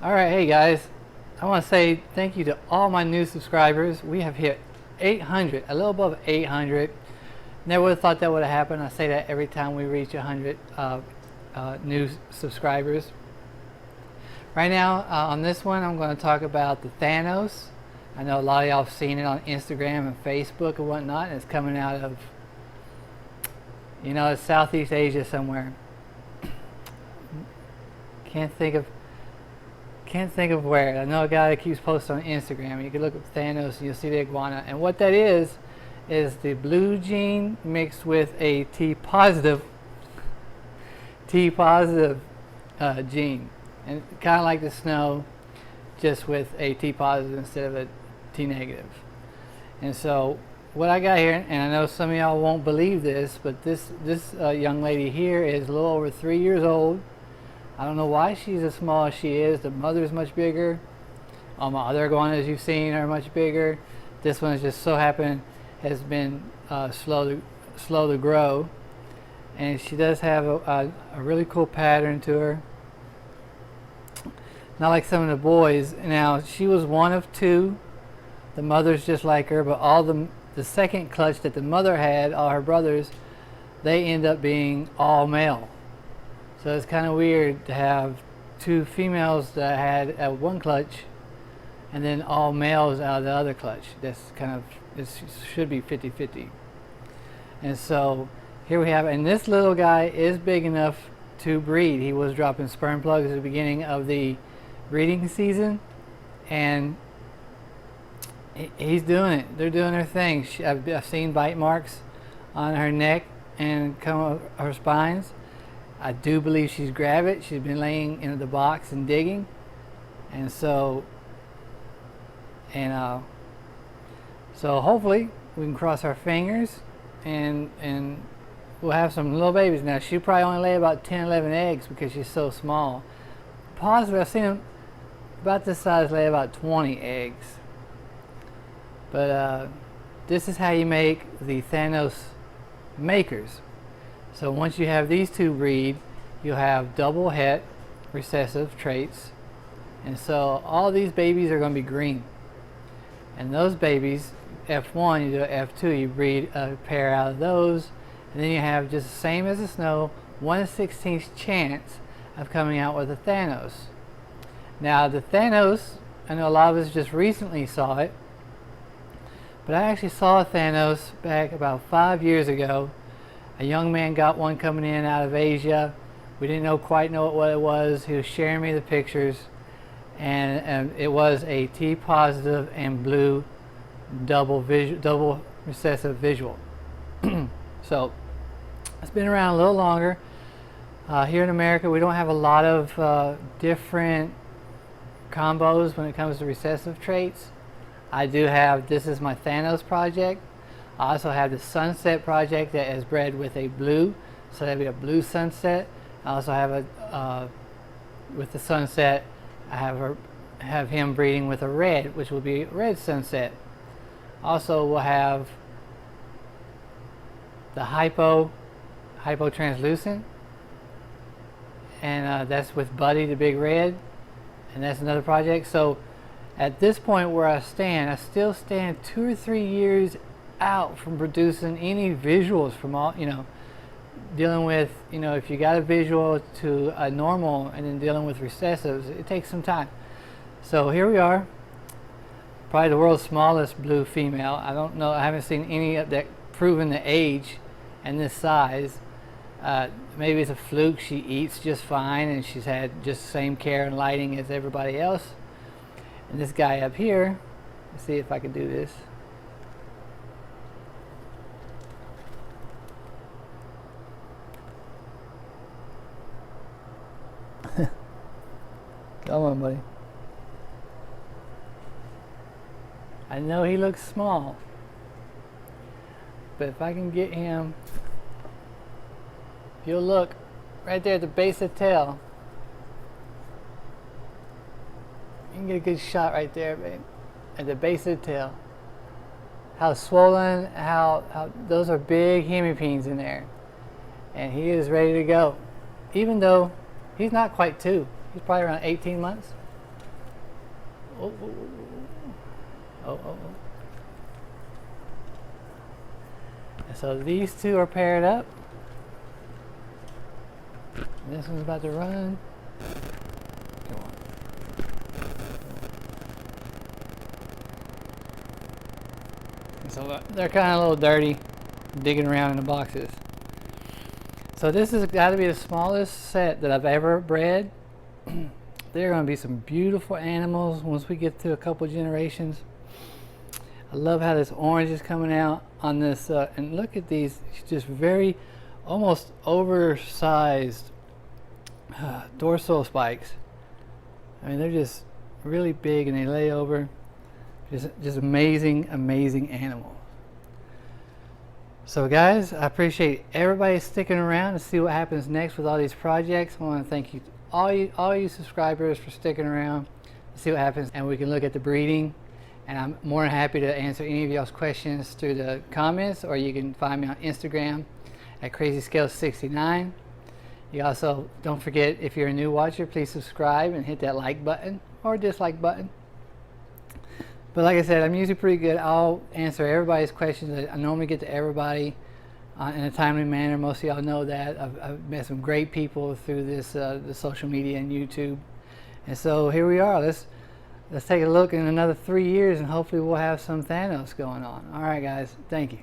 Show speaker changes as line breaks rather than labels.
Alright, hey guys, I want to say thank you to all my new subscribers. We have hit 800, a little above 800. Never would have thought that would have happened. I say that every time we reach 100 new subscribers. Right now, on this one, I'm going to talk about the Thanos. I know a lot of y'all have seen it on Instagram and Facebook and whatnot, and it's coming out of, it's Southeast Asia somewhere. Can't think of where. I know a guy that keeps posting on Instagram. You can look up Thanos and you'll see the iguana. And what that is the blue gene mixed with a T positive gene. And kind of like the snow, just with a T positive instead of a T negative. And so what I got here, and I know some of y'all won't believe this, but this young lady here is a little over 3 years old. I don't know why she's as small as she is. The mother's much bigger. All my other iguanas you've seen are much bigger. This one is just so happened has been slow to grow, and she does have a really cool pattern to her. Not like some of the boys. Now she was one of two. The mother's just like her, but all the second clutch that the mother had, all her brothers, they end up being all male. So it's kind of weird to have two females that had one clutch and then all males out of the other clutch. That's kind of, it should be 50-50. And so here we have, and this little guy is big enough to breed. He was dropping sperm plugs at the beginning of the breeding season, and he's doing it. They're doing their thing. I've seen bite marks on her neck and come up her spines. I do believe she's grabbed it. She's been laying in the box and digging, and so hopefully we can cross our fingers and we'll have some little babies. Now she'll probably only lay about 10-11 eggs because she's so small. Possibly I've seen them about this size lay about 20 eggs. But this is how you make the Thanos makers. So once you have these two breed, you'll have double het recessive traits, and so all these babies are going to be green. And those babies, F1, you do F2, you breed a pair out of those, and then you have just the same as the snow, 1 in 16th chance of coming out with a Thanos. Now the Thanos, I know a lot of us just recently saw it, but I actually saw a Thanos back about 5 years ago. A young man got one coming in out of Asia. We didn't quite know what it was. He was sharing me the pictures, and it was a T positive and blue double recessive visual. So it's been around a little longer. Here in America, we don't have a lot of different combos when it comes to recessive traits. I do have, this is my Thanos project. I also have the Sunset project that is bred with a blue, so that'd be a blue Sunset. I also have a with the Sunset, I have him breeding with a red, which will be red Sunset. Also, we'll have the hypo translucent, and that's with Buddy the big red, and that's another project. So at this point where I still stand 2 or 3 years out from producing any visuals from all, dealing with, if you got a visual to a normal and then dealing with recessives, it takes some time. So here we are, probably the world's smallest blue female. I don't know, I haven't seen any of that proven the age and this size. Maybe it's a fluke. She eats just fine and she's had just the same care and lighting as everybody else. And this guy up here, let's see if I can do this. Come on, buddy. I know he looks small, but if I can get him, if you'll look right there at the base of the tail, you can get a good shot right there, babe, at the base of the tail. How swollen, how those are big hemipenes in there, and he is ready to go. Even though he's not quite 2, he's probably around 18 months. oh, oh, oh, oh, oh. And so these two are paired up. This one's about to run. Come on. And so they're kind of a little dirty, digging around in the boxes. So this has got to be the smallest set that I've ever bred. There are going to be some beautiful animals once we get to a couple generations. I love how this orange is coming out on this, and look at these just very, almost oversized dorsal spikes. I mean, they're just really big and they lay over. Just amazing, amazing animals. So guys, I appreciate everybody sticking around to see what happens next with all these projects. I want to thank you, all you subscribers, for sticking around to see what happens, and we can look at the breeding. And I'm more than happy to answer any of y'all's questions through the comments, or you can find me on Instagram at CrazyScale69. You also, don't forget, if you're a new watcher, please subscribe and hit that like button or dislike button. But like I said, I'm usually pretty good. I'll answer everybody's questions. I normally get to everybody in a timely manner. Most of y'all know that. I've met some great people through this, the social media and YouTube. And so here we are. Let's take a look in another 3 years, and hopefully we'll have some Thanos going on. All right, guys. Thank you.